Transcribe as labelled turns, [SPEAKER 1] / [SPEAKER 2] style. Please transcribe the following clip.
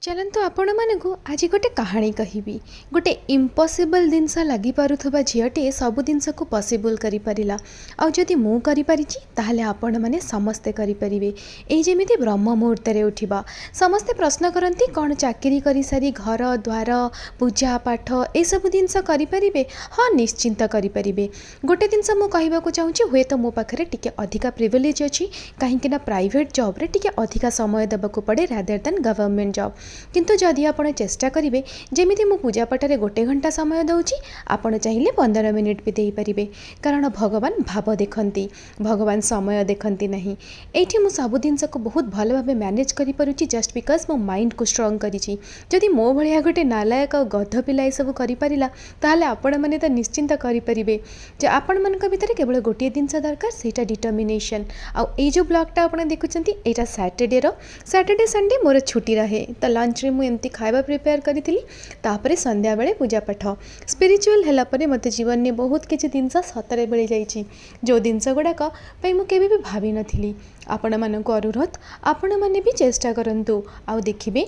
[SPEAKER 1] चलतु आपण मानक आज गोटे कहानी कहबी। गोटे इम्पॉसिबल जिनस लगी पारुथबा झीटे सब जिनस को पॉसिबल करि परिला। आ जदि मु करि परिची ताहले आपण माने समस्ते करि परिबे। एई जेमिति ब्रह्म मुहूर्त रे उठिबा समस्ते प्रश्न करती कौन चाकरी करि सारी घर द्वार पूजा पाठ ए सब जिनस करि परिबे। हाँ निश्चिंत करि परिबे। गोटे जिनस मु कहबाकू चाहूची हुए तो मो पाखरे टिके अधिका प्रिविलेज अछि काहेकि ना प्राइवेट जॉब रे टिके अधिका समय देबाकू पड़े रादर देन गवर्नमेंट जॉब। किंतु जदि आपण चेष्टा करेंगे जमी मु पूजा पाठरे गोटे घंटा समय दूची आपण चाहिए 15 मिनिट भी दे पारे कारण भगवान भाव देखती भगवान समय देखती ना। ये मुझ सब जिनस को बहुत भल भाव मैनेज करुच्ची जस्ट बिकज मो माइंड को स्ट्रंग करी। जदि मो भाया गोटे नालायक गध पिला ये सब कर आपण मैंने तो निश्चिंत करेंगे। आपण मान भर केवल गोटे जिनस दरकार से डिटर्मिनेशन। आई जो ब्लॉगटा आप देखुं यहाँ सैटरडे संडे मोर छुट्टी रहे तो लंच रे मुझे खाଇବା प्रिपेयर करी तापरे संध्या बेले पूजा पाठ स्पिरिचुअल हैला परे मते जीवन में बहुत किछि जिनस सतरे मिल जाइछि जो जिनस गुड़ाक मु केबे भी भाभी नथिली। आपण मानक अनुरोध आपण माने भी चेष्टा करंतु आउ देखिबे